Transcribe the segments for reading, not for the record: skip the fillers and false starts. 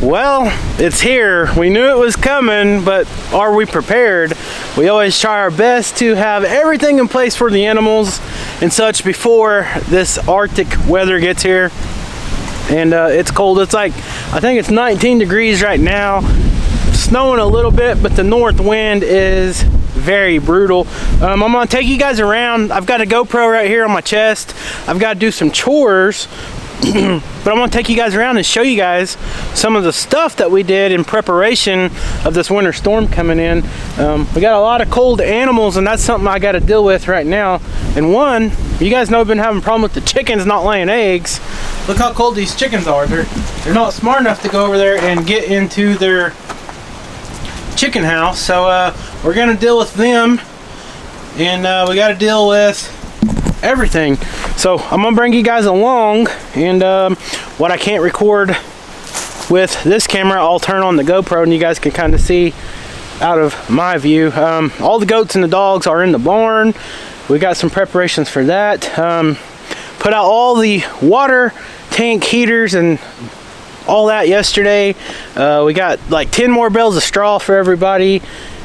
Well, it's here. We knew it was coming, but are we prepared? We always try our best to have everything in place for the animals and such before this Arctic weather gets here. And it's cold. It's like, I think it's 19 degrees right now. Snowing a little bit, but the north wind is very brutal. I'm gonna take you guys around. I've got a GoPro right here on my chest. I've got to do some chores. But I'm gonna take you guys around and show you guys some of the stuff that we did in preparation of this winter storm coming in. We got a lot of cold animals, and that's something I got to deal with right now. And one, you guys know I've been having a problem with the chickens not laying eggs. Look how cold these chickens are. They're not smart enough to go over there and get into their chicken house. So we're gonna deal with them, and we got to deal with everything. So I'm gonna bring you guys along, and what I can't record with this camera, I'll turn on the GoPro and you guys can kind of see out of my view. All the goats and the dogs are in the barn. We got some preparations for that. Put out all the water tank heaters and all that yesterday. We got like 10 more bales of straw for everybody,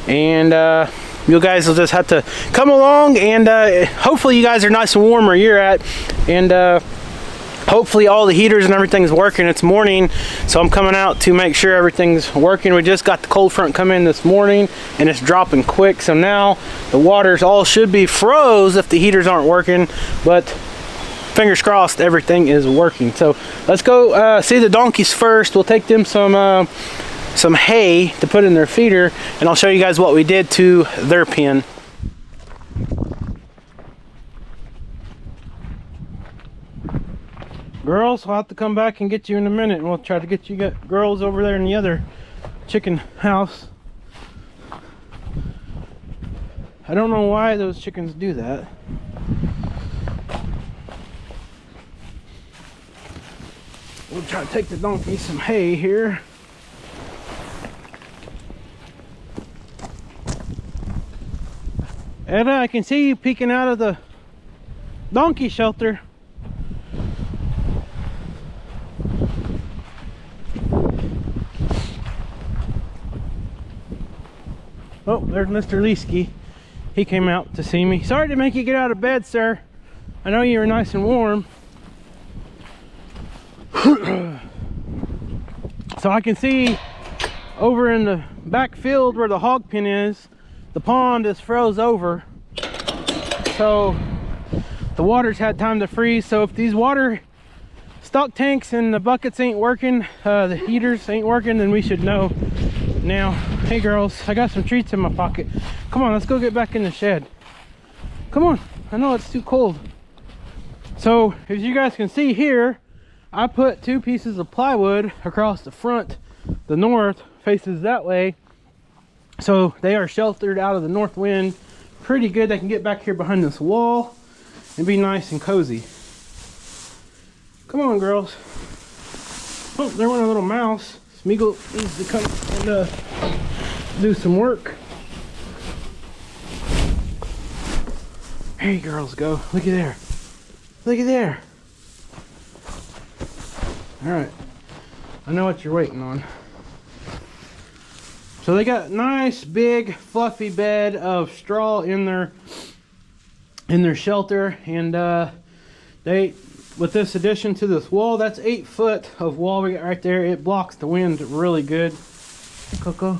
and you guys will just have to come along, and hopefully you guys are nice and warm where you're at, and hopefully all the heaters and everything's working. It's morning, so I'm coming out to make sure everything's working. We just got the cold front come in this morning, and it's dropping quick, so now the waters all should be froze if the heaters aren't working, but fingers crossed everything is working. So let's go see the donkeys first. We'll take them some hay to put in their feeder, and I'll show you guys what we did to their pen. Girls, I'll have to come back and get you in a minute, and we'll try to get you girls over there in the other chicken house. I don't know why those chickens do that. We'll try to take the donkey some hay here. Edda, I can see you peeking out of the donkey shelter. Oh, there's Mr. Leesky. He came out to see me. Sorry to make you get out of bed, sir. I know you were nice and warm. So I can see over in the back field where the hog pen is, the pond is froze over, so the water's had time to freeze. So if these water stock tanks and the buckets ain't working, the heaters ain't working, then we should know now. Hey girls, I got some treats in my pocket. Come on, let's go get back in the shed. Come on, I know it's too cold. So as you guys can see here, I put 2 pieces of plywood across the front. The north faces that way, so they are sheltered out of the north wind pretty good. They can get back here behind this wall and be nice and cozy. Come on, girls. Oh, there went a little mouse. Smeagol needs to come and do some work. There you girls go. Looky there. Looky there. All right. I know what you're waiting on. So they got nice big fluffy bed of straw in their shelter, and they, with this addition to this wall, that's 8 foot of wall we got right there. It blocks the wind really good. Coco,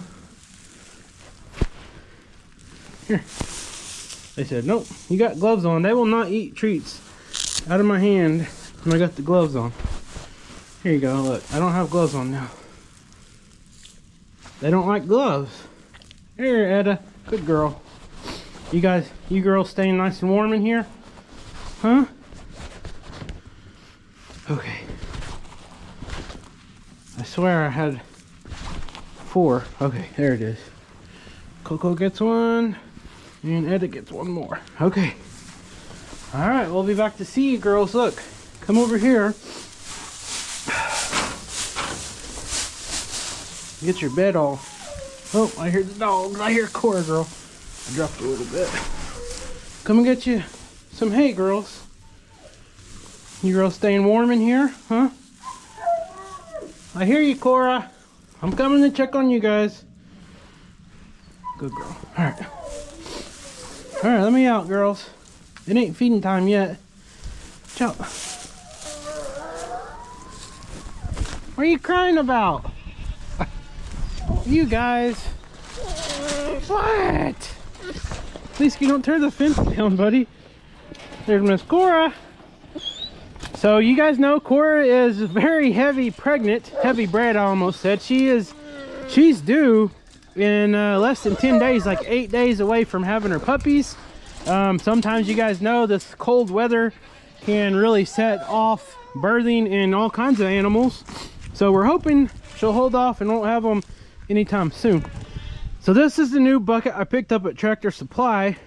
here. They said nope, you got gloves on. They will not eat treats out of my hand when I got the gloves on. Here you go. Look, I don't have gloves on now. They don't like gloves. Here, Edda. Good girl. You girls staying nice and warm in here? Huh? Okay. I swear I had 4. Okay, there it is. Coco gets one, and Edda gets one more. Okay. Alright, we'll be back to see you girls. Look, come over here. Get your bed all. Oh, I hear the dogs. I hear Cora, girl. I dropped a little bit. Come and get you some hay, girls. You girls staying warm in here, huh? I hear you, Cora. I'm coming to check on you guys. Good girl. Alright. Alright, let me out, girls. It ain't feeding time yet. Jump. What are you crying about? You guys. What? At least you don't tear the fence down, buddy. There's Miss Cora. So you guys know Cora is very heavy pregnant, heavy bred I almost said. She's due in less than 10 days, like 8 days away from having her puppies. Sometimes you guys know this cold weather can really set off birthing in all kinds of animals. So we're hoping she'll hold off and won't have them anytime soon. So this is the new bucket I picked up at Tractor Supply.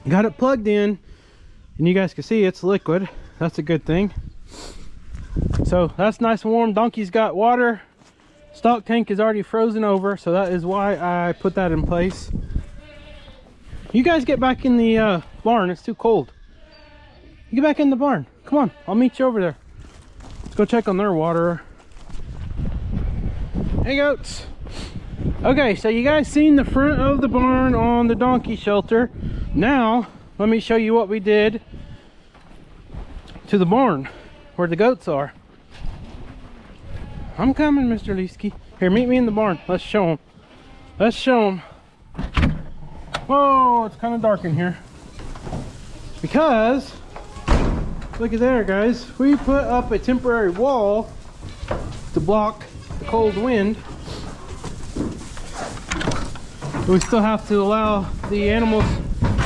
Got it plugged in, and you guys can see it's liquid. That's a good thing. So that's nice and warm. Donkey's got water. Stock tank is already frozen over, so that is why I put that in place. You guys get back in the barn. It's too cold. You get back in the barn. Come on, I'll meet you over there. Let's go check on their water. Hey goats. Okay, so you guys seen the front of the barn on the donkey shelter. Now let me show you what we did to the barn where the goats are. I'm coming, Mr. Leesky. Here, meet me in the barn. Let's show them. Let's show them. Whoa, it's kind of dark in here. Because, look at there, guys. We put up a temporary wall to block the cold wind. We still have to allow the animals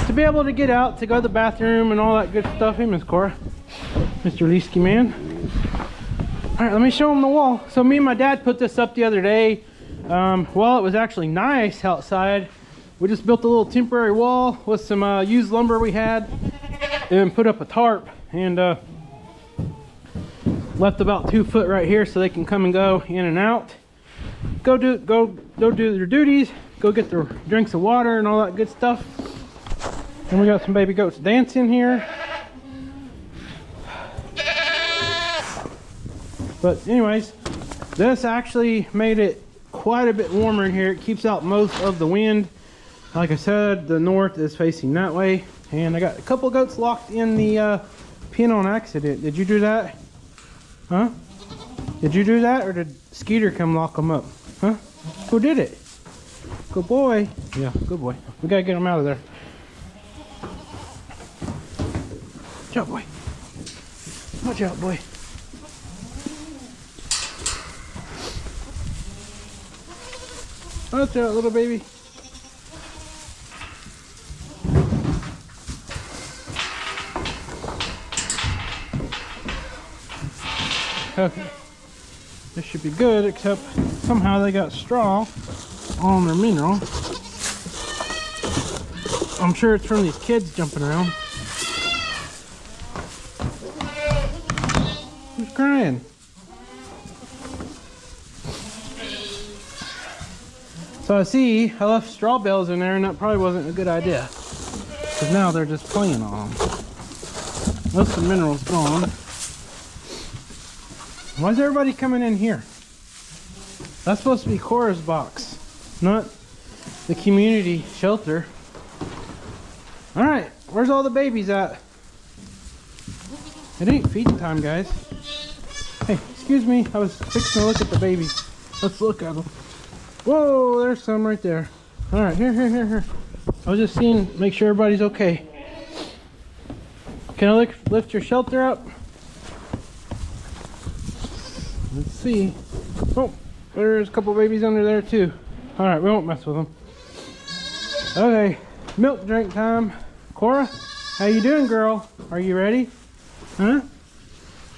to be able to get out, to go to the bathroom and all that good stuff. Hey, Miss Cora. Mr. Leesky man. All right, let me show them the wall. So me and my dad put this up the other day. Well, it was actually nice outside. We just built a little temporary wall with some used lumber we had and put up a tarp and left about 2 foot right here so they can come and go in and out. Go do their duties, go get their drinks of water and all that good stuff. And we got some baby goats dancing here. But anyways, this actually made it quite a bit warmer in here. It keeps out most of the wind. Like I said, the north is facing that way. And I got a couple goats locked in the pen on accident. Did you do that? Huh? Did you do that, or did Skeeter come lock them up? Huh? Who did it? Good boy. Yeah, good boy. We gotta get them out of there. Watch out, boy. Watch out, boy. Watch out, little baby. Okay. This should be good, except somehow they got straw on their mineral. I'm sure it's from these kids jumping around. Who's crying? So I see I left straw bales in there, and that probably wasn't a good idea, because now they're just playing on them. Most of the mineral's gone. Why is everybody coming in here? That's supposed to be Cora's box, not the community shelter. All right, where's all the babies at? It ain't feeding time, guys. Hey, excuse me, I was fixing to look at the babies. Let's look at them. Whoa, there's some right there. All right, here. I was just seeing, make sure everybody's okay. Can I lift your shelter up? Let's see. Oh, there's a couple babies under there too. All right, we won't mess with them. Okay, milk drink time. Cora, how you doing, girl? Are you ready? Huh?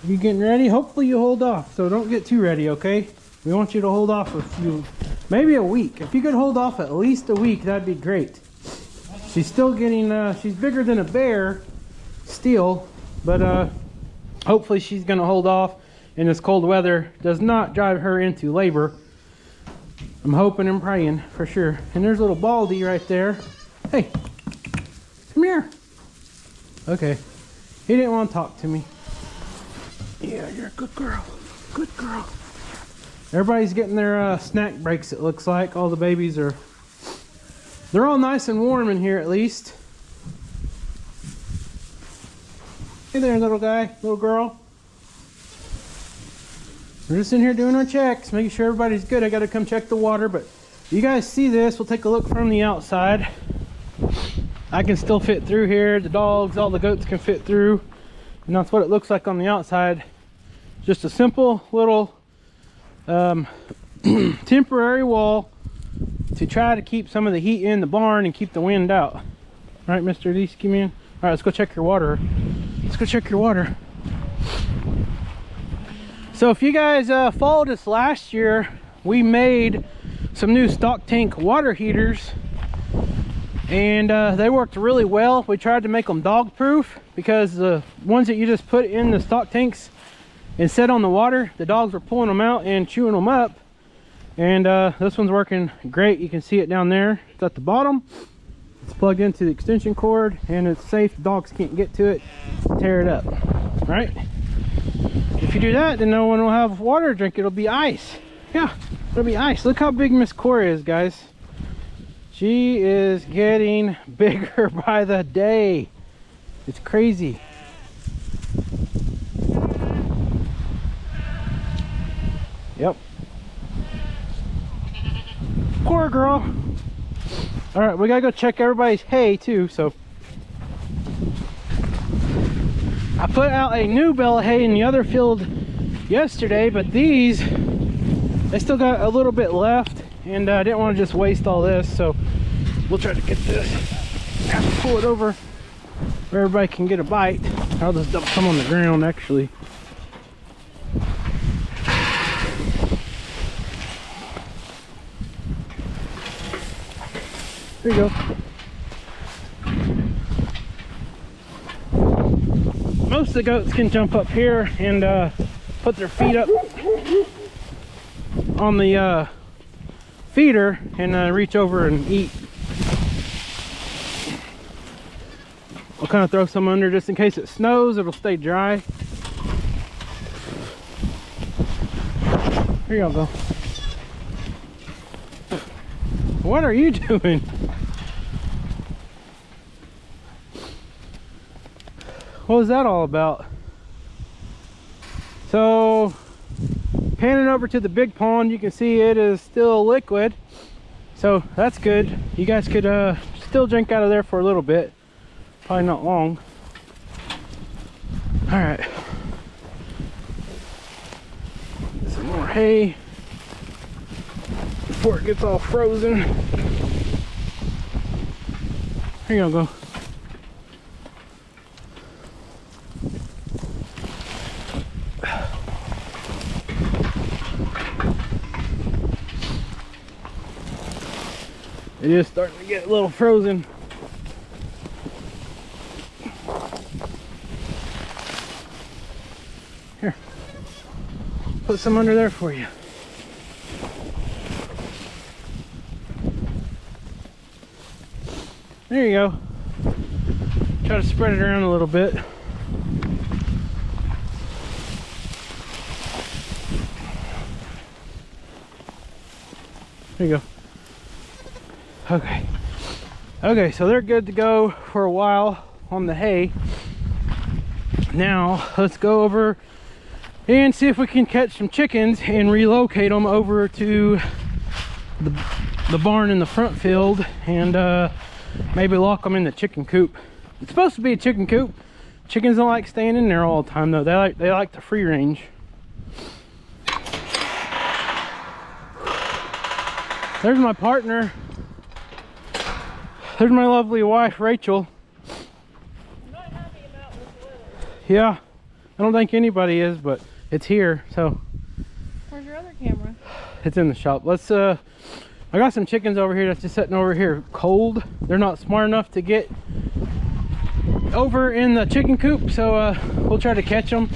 You getting ready? Hopefully you hold off, so don't get too ready, okay? We want you to hold off a few, maybe a week. If you could hold off at least a week, that'd be great. She's still getting, she's bigger than a bear still, but hopefully she's gonna hold off and this cold weather does not drive her into labor. I'm hoping and praying for sure. And there's little Baldy right there. Hey, come here. Okay, he didn't want to talk to me. Yeah, you're a good girl. Good girl. Everybody's getting their snack breaks, it looks like. All the babies are... They're all nice and warm in here at least. Hey there, little guy, little girl. We're just in here doing our checks, making sure everybody's good. I gotta come check the water, but you guys see this. We'll take a look from the outside. I can still fit through here. The dogs, all the goats can fit through. And that's what it looks like on the outside. Just a simple little temporary wall to try to keep some of the heat in the barn and keep the wind out. All right, Mr. Leesky man. All right, let's go check your water. Let's go check your water. So if you guys followed us last year, we made some new stock tank water heaters, and they worked really well. We tried to make them dog proof, because the ones that you just put in the stock tanks and set on the water, the dogs were pulling them out and chewing them up. And this one's working great. You can see it down there. It's at the bottom. It's plugged into the extension cord, and it's safe. Dogs can't get to it, tear it up. Right? If you do that, then no one will have water to drink. It'll be ice. Yeah, it'll be ice. Look how big Miss Corey is, guys. She is getting bigger by the day. It's crazy. Yep. Poor girl. All right, we gotta go check everybody's hay too. So I put out a new bale of hay in the other field yesterday, but these, they still got a little bit left, and I didn't want to just waste all this, so we'll try to get this. Have to pull it over where everybody can get a bite. I'll just dump some on the ground actually. There you go. Most of the goats can jump up here and put their feet up on the feeder and reach over and eat. I'll kind of throw some under just in case it snows. It'll stay dry. Here y'all go. What are you doing? What was that all about? So, panning over to the big pond, you can see it is still liquid. So that's good. You guys could still drink out of there for a little bit. Probably not long. All right. Get some more hay before it gets all frozen. Here you go. It is starting to get a little frozen. Here, put some under there for you. There you go. Try to spread it around a little bit. There you go. Okay, so they're good to go for a while on the hay. Now let's go over and see if we can catch some chickens and relocate them over to the barn in the front field, and maybe lock them in the chicken coop. It's supposed to be a chicken coop. Chickens don't like staying in there all the time though. They like the free range. There's my partner. There's my lovely wife, Rachel. I'm not happy about this weather. Yeah, I don't think anybody is, but it's here, so. Where's your other camera? It's in the shop. Let's, I got some chickens over here that's just sitting over here cold. They're not smart enough to get over in the chicken coop, so we'll try to catch them.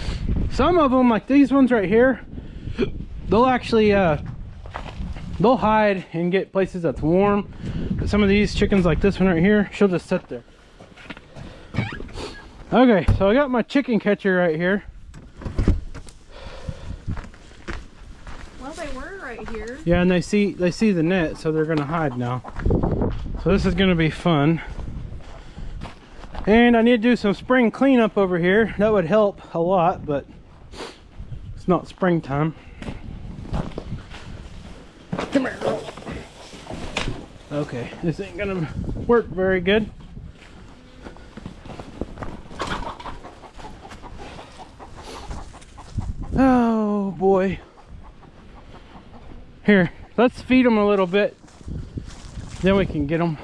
Some of them, like these ones right here, they'll actually, they'll hide and get places that's warm. But some of these chickens like this one right here, she'll just sit there. Okay, so I got my chicken catcher right here. Well, they were here. Yeah, and they see the net, so they're gonna hide now. So this is gonna be fun. And I need to do some spring cleanup over here. That would help a lot, but it's not springtime. Come here, girl. Okay, this ain't gonna work very good. Oh boy. Here, let's feed them a little bit. Then we can get them.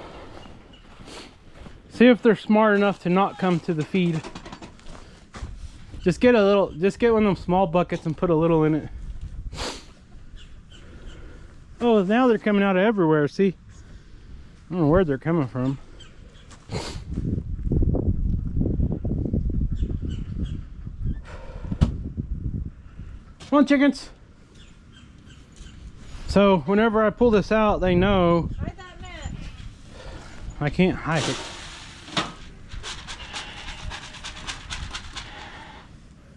See if they're smart enough to not come to the feed. Just get one of them small buckets and put a little in it. Oh, now they're coming out of everywhere, see? I don't know where they're coming from. Come on, chickens. So whenever I pull this out, they know. Hide that net. I can't hide it.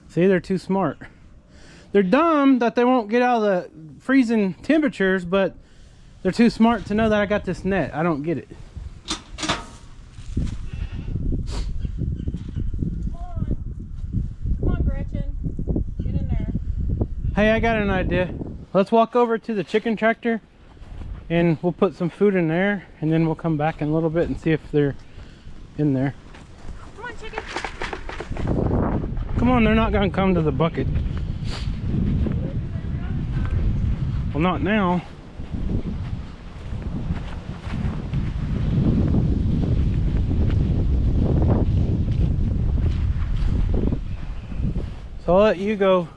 See, they're too smart. They're dumb that they won't get out of the freezing temperatures, but they're too smart to know that I got this net. I don't get it. Come on, Gretchen. Get in there. Hey, I got an idea. Let's walk over to the chicken tractor and we'll put some food in there, and then we'll come back in a little bit and see if they're in there. Come on, chicken. Come on, they're not gonna come to the bucket. Well, not now. So I'll let you go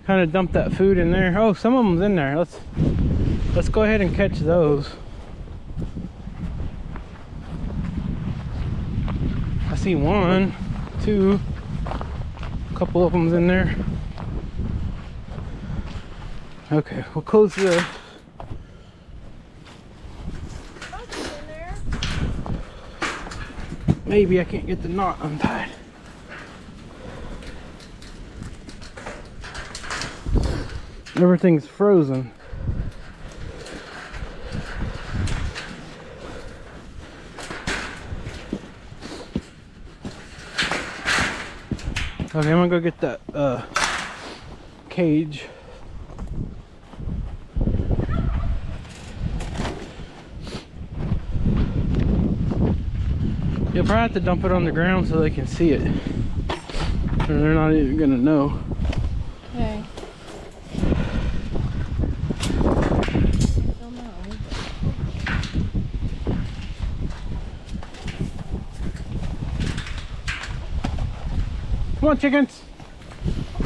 kind of dump that food in there. Oh, some of them's in there. Let's go ahead and catch those. I see 1, 2, a couple of them's in there. Okay, we'll close this. In there. Maybe I can't get the knot untied. Everything's frozen. Okay, I'm gonna go get that cage. You'll probably have to dump it on the ground so they can see it. Or they're not even gonna know. Okay. Come on, chickens.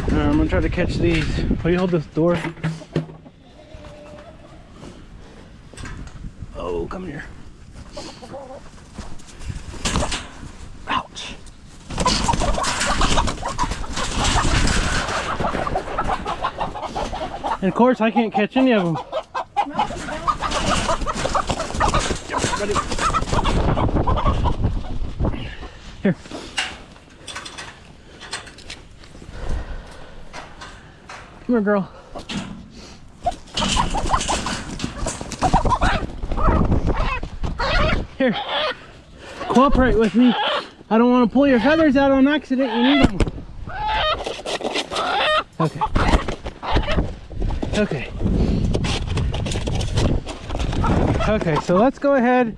I'm gonna try to catch these. Will you hold this door? Oh, come here. Ouch. And of course, I can't catch any of them. Here. Come here, girl. Here. Cooperate with me. I don't want to pull your feathers out on accident. You need them. Okay. Okay. Okay, so let's go ahead.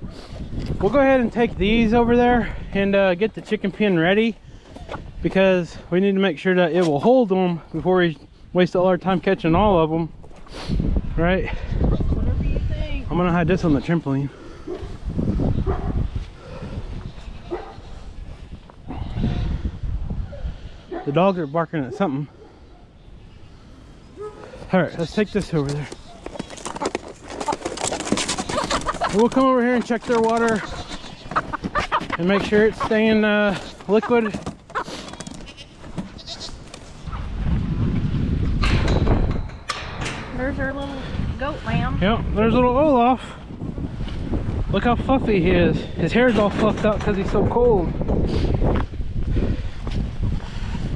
We'll go ahead and take these over there and get the chicken pen ready, because we need to make sure that it will hold them before we waste all our time catching all of them, right? Whatever you think. I'm gonna hide this on the trampoline. The dogs are barking at something. All right, let's take this over there. We'll come over here and check their water and make sure it's staying liquid. There's our little goat lamb. Yep, there's little Olaf. Look how fluffy he is. His hair's all fluffed out because he's so cold.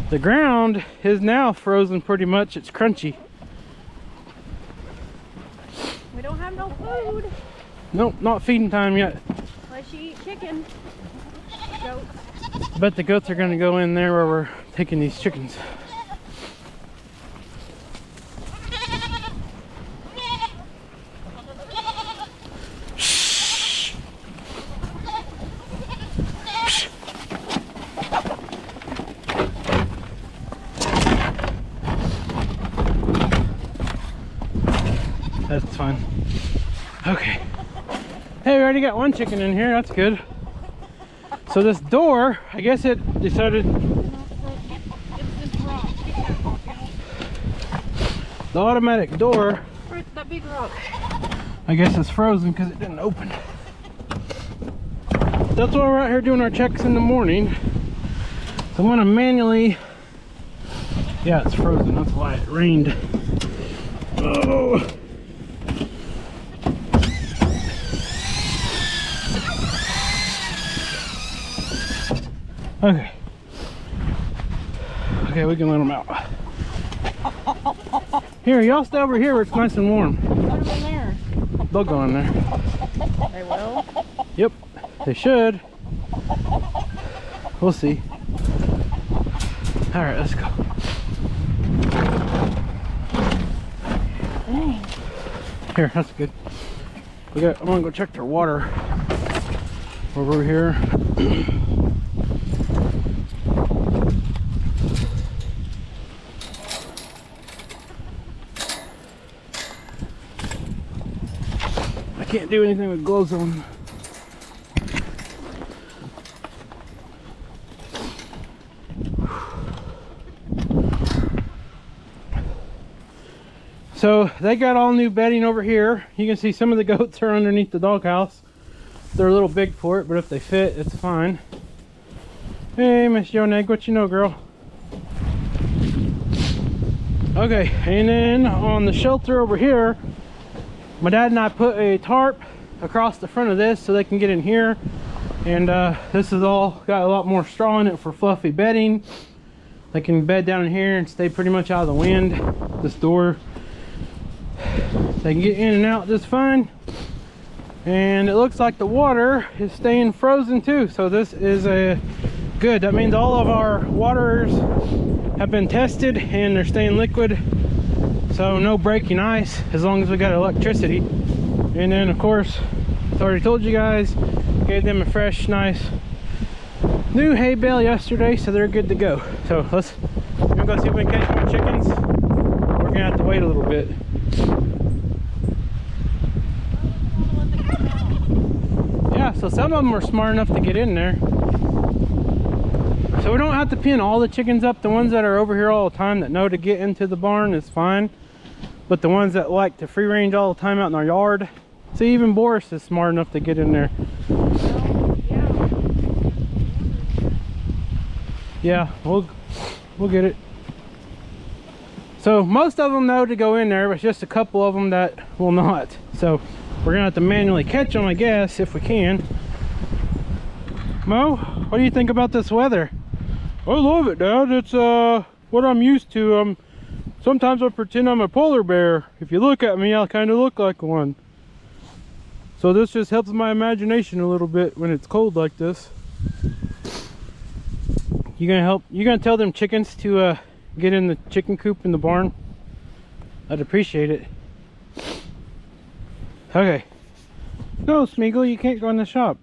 The ground is now frozen pretty much. It's crunchy. We don't have no food. Nope, not feeding time yet. Unless you eat chicken. Goat. I bet the goats are gonna go in there where we're taking these chickens. That's fine. Okay. Hey, we already got one chicken in here. That's good. So this door, I guess it decided. The automatic door. That big rock. I guess it's frozen because it didn't open. That's why we're out here doing our checks in the morning. So I'm gonna manually. Yeah, it's frozen. That's why it rained. Oh. Okay. Okay, we can let them out. Here, y'all stay over here where it's nice and warm. Put them in there. They'll go in there. They will. Yep, they should. We'll see. All right, let's go. Dang. Here, that's good. I'm gonna go check their water over here. I can't do anything with gloves on. So they got all new bedding over here. You can see some of the goats are underneath the doghouse. They're a little big for it, but if they fit, it's fine. Hey, Miss Joneg, what you know, girl? Okay, and then on the shelter over here, my dad and I put a tarp across the front of this so they can get in here. And this is all got a lot more straw in it for fluffy bedding. They can bed down in here and stay pretty much out of the wind. This door, they can get in and out just fine. And it looks like the water is staying frozen too, so this is good. That means all of our waters have been tested and they're staying liquid, so no breaking ice as long as we got electricity. And then of course, I already told you guys, gave them a fresh nice new hay bale yesterday, so they're good to go. So we're gonna go see if we can catch more chickens. We're gonna have to wait a little bit. Yeah, so some of them were smart enough to get in there. So we don't have to pin all the chickens up. The ones that are over here all the time that know to get into the barn is fine. But the ones that like to free range all the time out in our yard. See, even Boris is smart enough to get in there. Yeah, we'll get it. So most of them know to go in there, but it's just a couple of them that will not. So we're gonna have to manually catch them, I guess, if we can. Mo, what do you think about this weather? I love it, Dad. It's what I'm used to. Sometimes I pretend I'm a polar bear. If you look at me, I'll kind of look like one. So this just helps my imagination a little bit when it's cold like this. You gonna tell them chickens to get in the chicken coop in the barn? I'd appreciate it. Okay. No, Smeagol, you can't go in the shop.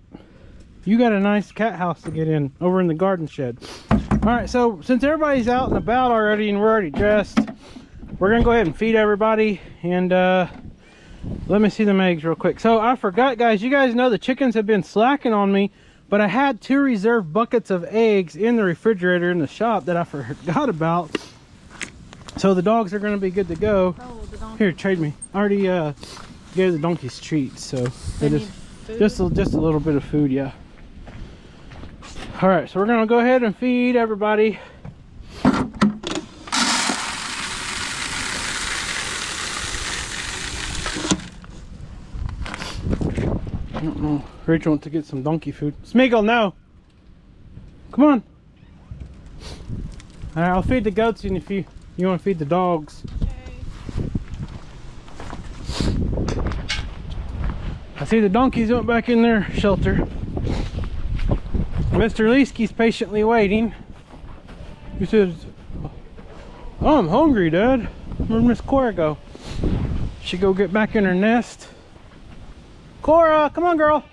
You got a nice cat house to get in over in the garden shed. All right, so since everybody's out and about already and we're already dressed, we're gonna go ahead and feed everybody. And let me see them eggs real quick. So I forgot, guys, you guys know the chickens have been slacking on me, but I had 2 reserved buckets of eggs in the refrigerator in the shop that I forgot about. So the dogs are gonna be good to go. Oh, here, trade me. I already gave the donkeys treats, so they just a little bit of food, yeah. All right, so we're gonna go ahead and feed everybody. I don't know. Rachel wants to get some donkey food. Smeagol, no. Come on. All right, I'll feed the goats, and if you want to feed the dogs. Okay. I see the donkeys went back in their shelter. Mr. Leesky's patiently waiting. He says, "Oh, I'm hungry, Dad. Where'd Miss Cora go?" She go get back in her nest. Cora, come on, girl.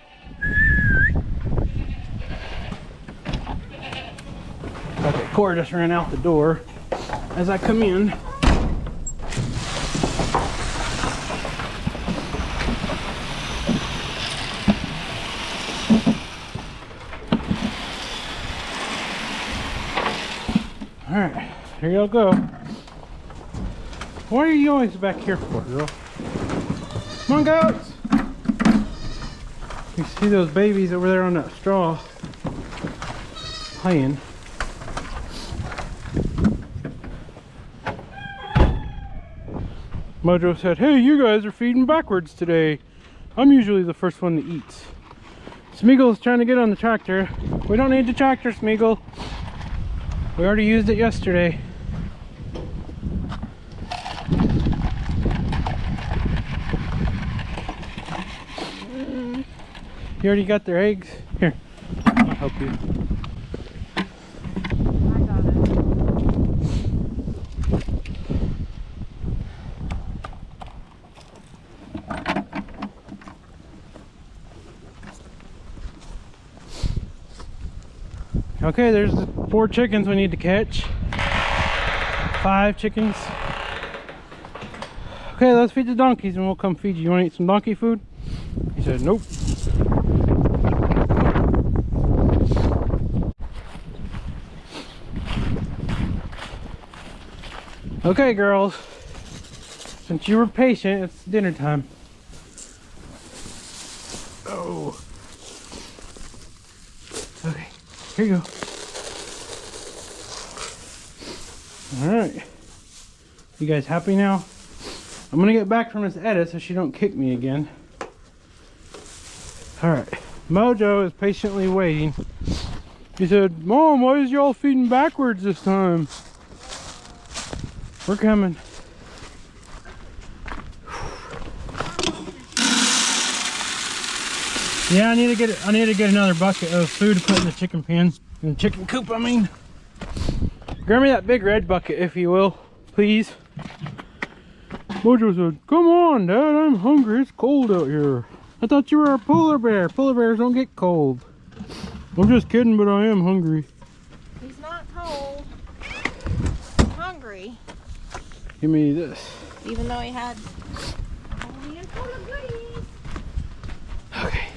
Okay, Cora just ran out the door as I come in. All right, here y'all go. What are you always back here for, girl? Come on, goats. You see those babies over there on that straw playing. Mojo said, "Hey, you guys are feeding backwards today. I'm usually the first one that eats." Smeagol's trying to get on the tractor. We don't need the tractor, Smeagol. We already used it yesterday. You already got their eggs? Here, I'll help you. I got it. Okay, there's the 4 chickens we need to catch. 5 chickens. Okay, let's feed the donkeys and we'll come feed you. You want to eat some donkey food? He said, nope. Okay, girls. Since you were patient, it's dinner time. Oh. Okay, here you go. Alright. You guys happy now? I'm gonna get back from this edit so she don't kick me again. Alright. Mojo is patiently waiting. He said, "Mom, why is y'all feeding backwards this time?" We're coming. Yeah, I need to get another bucket of food to put in the chicken pen. In the chicken coop, I mean. Grab me that big red bucket, if you will, please. Mojo said, "Come on, Dad, I'm hungry. It's cold out here. I thought you were a polar bear. Polar bears don't get cold." I'm just kidding, but I am hungry. He's not cold. He's hungry. Give me this. Even though he had only a couple of goodies. Okay.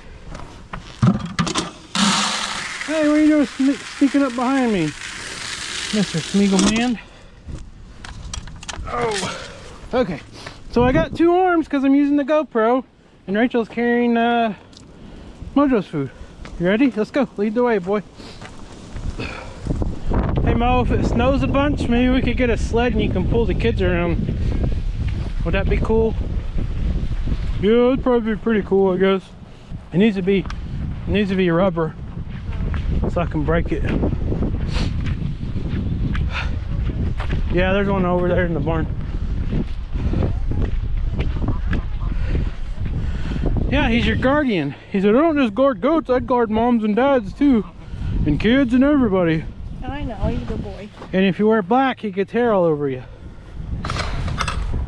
Hey, what are you doing sneaking up behind me, Mr. Smeagol man? Oh. Okay. So I got 2 arms because I'm using the GoPro, and Rachel's carrying Mojo's food. You ready? Let's go. Lead the way, boy. Hey Mo, if it snows a bunch, maybe we could get a sled and you can pull the kids around. Would that be cool? Yeah, it'd probably be pretty cool, I guess. It needs to be rubber so I can break it. Yeah, there's one over there in the barn. Yeah, he's your guardian. He said, "I don't just guard goats, I'd guard moms and dads too. And kids and everybody." I know, he's a good boy. And if you wear black, he gets hair all over you.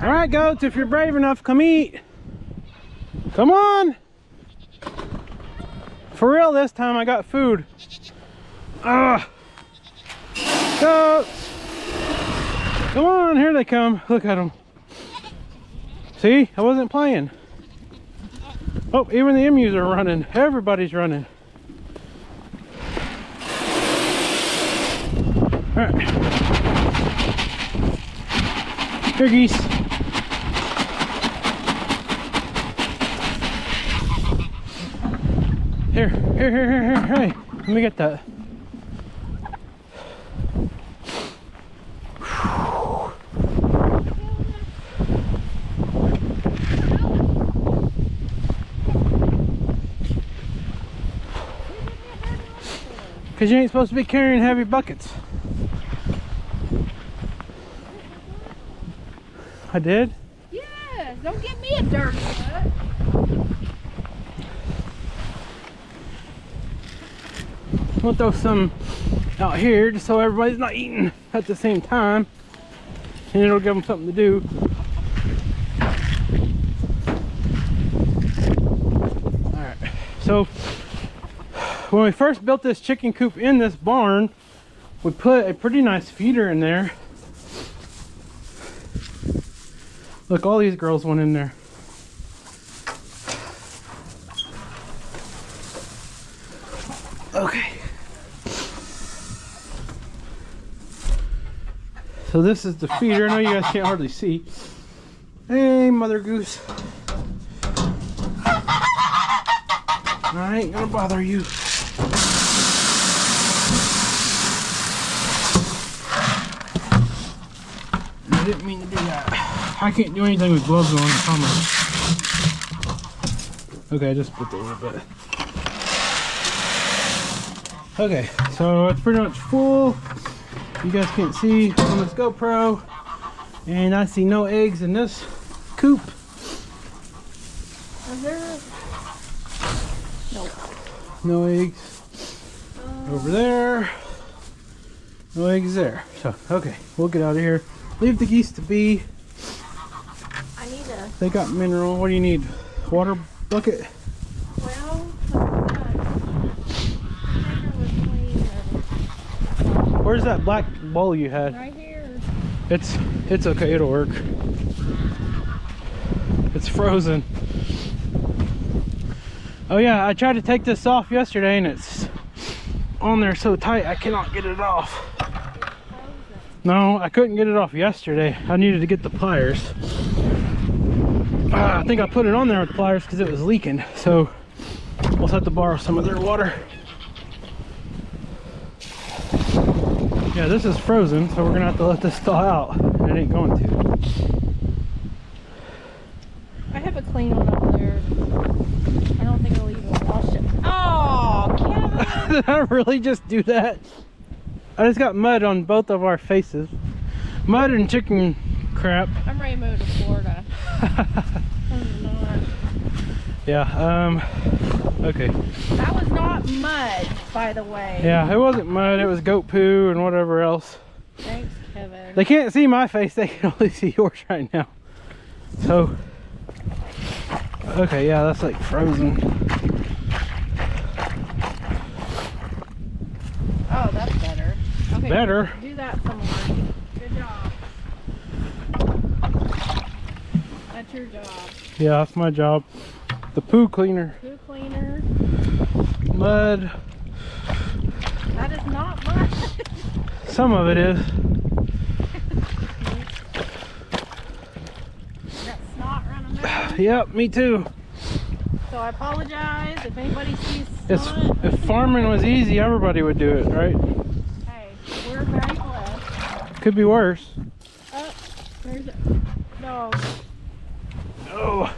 Alright, goats, if you're brave enough, come eat. Come on. For real this time, I got food. Goats. Come on, here they come. Look at them. See, I wasn't playing. Oh, even the emus are running. Everybody's running. All right. Here, geese. Here. Hey, let me get that. Because you ain't supposed to be carrying heavy buckets. I did? Yes, don't get me a dirty butt. We'll throw some out here just so everybody's not eating at the same time, and it'll give them something to do. All right, so when we first built this chicken coop in this barn, we put a pretty nice feeder in there. Look, all these girls went in there. Okay. So this is the feeder. I know you guys can't hardly see. Hey, Mother Goose. I ain't gonna bother you. I didn't mean to do that. I can't do anything with gloves on, I promise. Okay, I just put a little bit. Okay, so it's pretty much full. You guys can't see on this GoPro. And I see no eggs in this coop. Is there? Nope. No eggs over there. No eggs there. So, okay, we'll get out of here. Leave the geese to be. I need a. They got mineral. What do you need? Water bucket? Well, Where's that black bowl you had? right here. It's okay, it'll work. It's frozen. Oh yeah, I tried to take this off yesterday and it's on there so tight I cannot get it off. No, I couldn't get it off yesterday. I needed to get the pliers. I think I put it on there with pliers because it was leaking, so we'll have to borrow some of their water. Yeah, this is frozen, so we're gonna have to let this thaw out, and it ain't going to. I have a clean one up there. I don't think I'll even wash it. Oh, Kevin! Did I really just do that? I just got mud on both of our faces. Mud and chicken crap. I'm ready to move to Florida. I'm not. Yeah, okay. That was not mud, by the way. Yeah, it wasn't mud, it was goat poo and whatever else. Thanks, Kevin. They can't see my face, they can only see yours right now. So, okay, yeah, that's like frozen. Oh, that's better. Okay, Better? do that some more. Good job. That's your job. Yeah, that's my job. The poo cleaner. Poo cleaner. Mud. That is not mud. Some of it is. Got snot running out. Yep, me too. So I apologize if anybody sees snot. If farming was easy, everybody would do it, right? Hey, we're very blessed. Could be worse. Oh, there's a dog. Oh.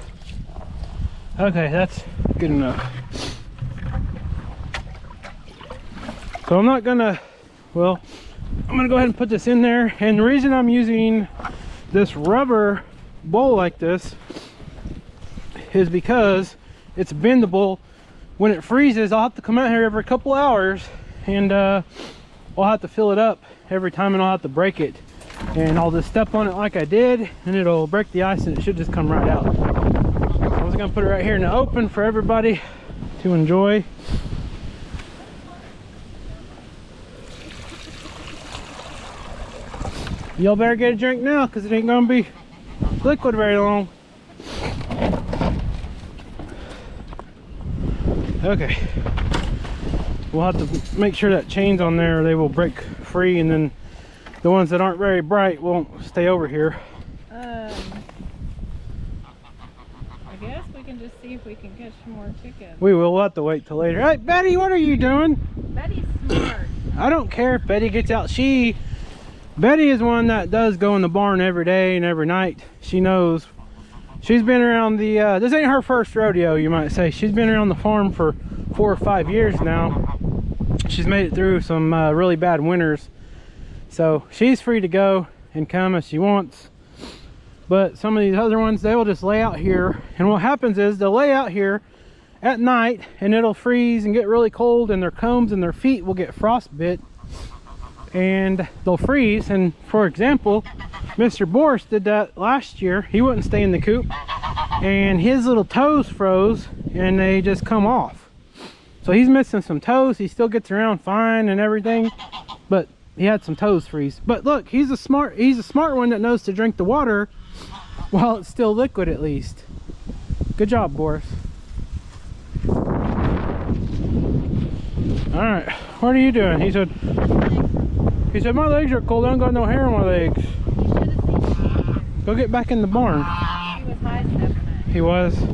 Okay, that's good enough. So I'm not gonna, well, I'm gonna go ahead and put this in there. And the reason I'm using this rubber bowl like this is because it's bendable. When it freezes, I'll have to come out here every couple hours and I'll have to fill it up every time and I'll have to break it. And I'll just step on it like I did and it'll break the ice and it should just come right out. I was gonna put it right here in the open for everybody to enjoy. Y'all better get a drink now because it ain't gonna be liquid very long. Okay. We'll have to make sure that chain's on there or they will break free, and then the ones that aren't very bright won't stay over here. I guess we can just see if we can catch some more chickens. We'll have to wait till later. Hey, Betty, what are you doing? Betty's smart. I don't care if Betty gets out. Betty is one that does go in the barn every day and every night. She knows. She's been around the, this ain't her first rodeo, you might say. She's been around the farm for 4 or 5 years now. She's made it through some really bad winters. So she's free to go and come if she wants. But some of these other ones, they will just lay out here. And what happens is they'll lay out here at night, and it'll freeze and get really cold, and their combs and their feet will get frostbit and they'll freeze. And for example, Mr. Boris did that last year. He wouldn't stay in the coop and his little toes froze and they just come off. So he's missing some toes. He still gets around fine and everything, but he had some toes freeze. But look, he's a smart one that knows to drink the water while it's still liquid at least. Good job, Boris. All right, what are you doing? He said, my legs are cold. I don't got no hair on my legs. Go get back in the barn. He was high stepping it. He was? Yes.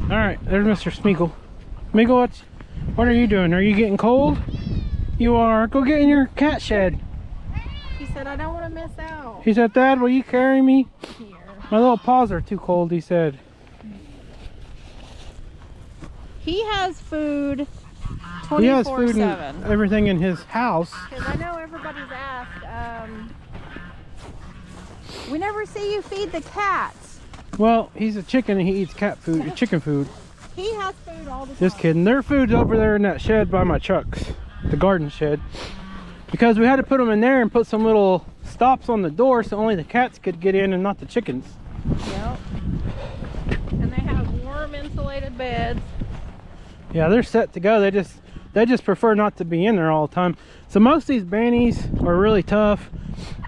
All right, there's Mr. Smeagol. Smeagol, what are you doing? Are you getting cold? You are. Go get in your cat shed. He said, I don't want to miss out. He said, Dad, will you carry me? Here. My little paws are too cold, he said. He has food 24/7. He has food and everything in his house. Because I know everybody's asked, we never see you feed the cats. Well, he's a chicken and he eats cat food, chicken food. He has food all the time. Just kidding. Their food's over there in that shed by my trucks, the garden shed. Because we had to put them in there and put some little stops on the door so only the cats could get in and not the chickens. Yep. And they have warm insulated beds. Yeah, they're set to go. They just prefer not to be in there all the time. So most of these bannies are really tough.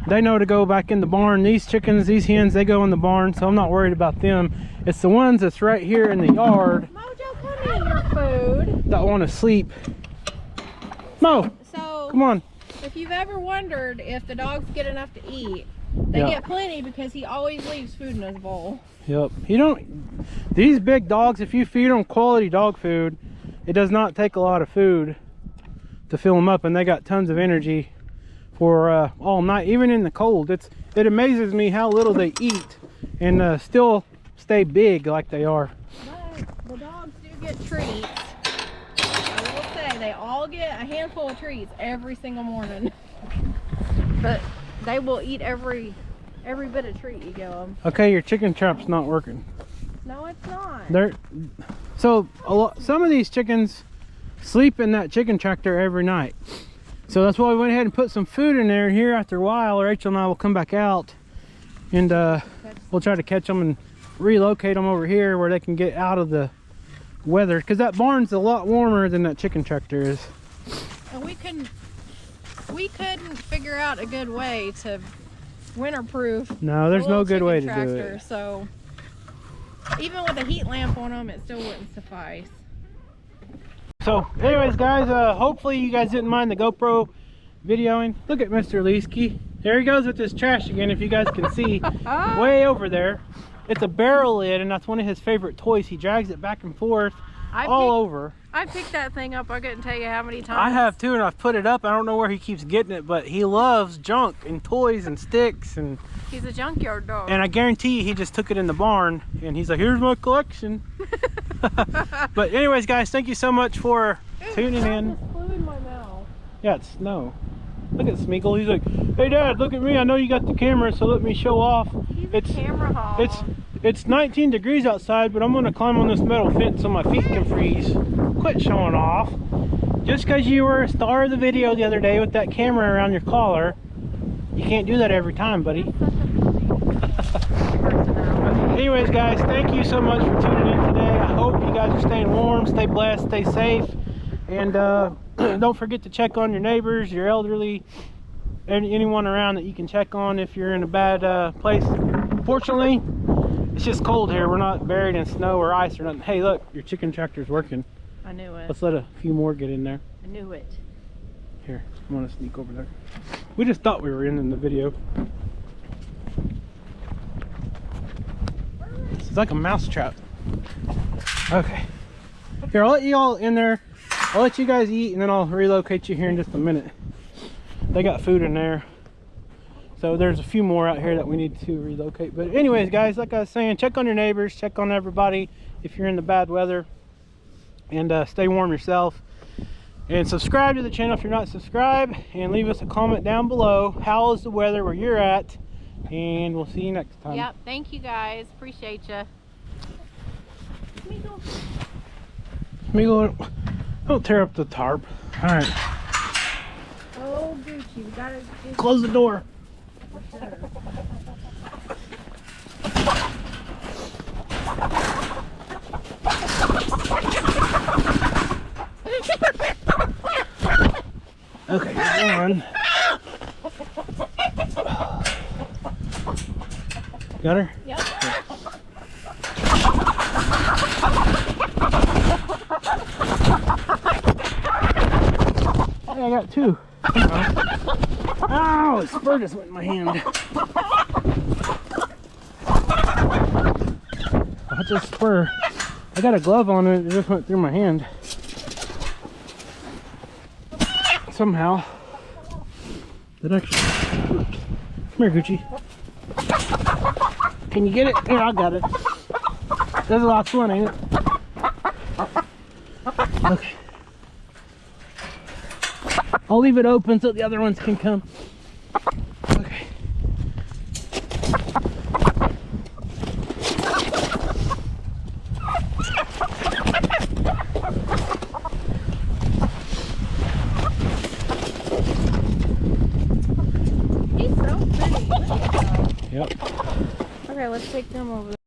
They know to go back in the barn. These chickens, these hens, they go in the barn, so I'm not worried about them. It's the ones that's right here in the yard Mojo, come in your food. that want to sleep. Mo, So, come on. if you've ever wondered if the dogs get enough to eat, they get plenty because he always leaves food in his bowl. Yep. You don't. These big dogs, if you feed them quality dog food, it does not take a lot of food to fill them up, and they got tons of energy for all night, even in the cold. It amazes me how little they eat and still stay big like they are. But the dogs do get treats. I will say they all get a handful of treats every single morning. But they will eat every bit of treat you give them. Okay, your chicken trap's not working. No, it's not. Some of these chickens sleep in that chicken tractor every night. So that's why we went ahead and put some food in there. Here after a while, Rachel and I will come back out and we'll try to catch them and relocate them over here where they can get out of the weather, because that barn's a lot warmer than that chicken tractor is. And we couldn't figure out a good way to winterproof. No, there's no good way to do it. So even with a heat lamp on them, it still wouldn't suffice. So anyways, guys, hopefully you guys didn't mind the GoPro videoing. Look at Mr. Leesky. There he goes with his trash again, if you guys can see. Way over there. It's a barrel lid, and that's one of his favorite toys. He drags it back and forth over. I picked that thing up, I couldn't tell you how many times. I have too, and I've put it up. I don't know where he keeps getting it, but he loves junk and toys and sticks. And he's a junkyard dog. And I guarantee you he just took it in the barn, and he's like, here's my collection. But anyways, guys, thank you so much for tuning in. Flew in my mouth. Yeah, it's snow. Look at Smeagol. He's like, hey Dad, look at me. I know you got the camera, so let me show off. He's a camera hog. It's 19 degrees outside, but I'm gonna climb on this metal fence so my feet can freeze. Quit showing off. Just because you were a star of the video the other day with that camera around your collar, you can't do that every time, buddy. Anyways, guys, thank you so much for tuning in today. I hope you guys are staying warm, stay blessed, stay safe, and don't forget to check on your neighbors, your elderly, anyone around that you can check on if you're in a bad place. Fortunately, it's just cold here. We're not buried in snow or ice or nothing. Hey, look, your chicken tractor's working. I knew it. Let's let a few more get in there. I knew it. Here, I'm gonna sneak over there. We just thought we were in the video. It's like a mouse trap. Okay. Here, I'll let you all in there. I'll let you guys eat, and then I'll relocate you here in just a minute. They got food in there. So there's a few more out here that we need to relocate. But anyways, guys, like I was saying, check on your neighbors, check on everybody if you're in the bad weather. And stay warm yourself. And subscribe to the channel if you're not subscribed. And leave us a comment down below. How is the weather where you're at? And we'll see you next time. Yep, thank you guys. Appreciate you. Let me go. Don't tear up the tarp. All right. Oh, Gucci, we gotta Close the door. Okay, one. Got her? Yep. Hey, I got two. Ow, a spur just went in my hand. What's a spur? I got a glove on it, it just went through my hand. Somehow. It actually. Come here, Gucci. Can you get it? Here, I got it. That's the last one, ain't it? Okay. I'll leave it open so the other ones can come. Okay. He's so pretty. Look at him. Yep. Okay, let's take them over there.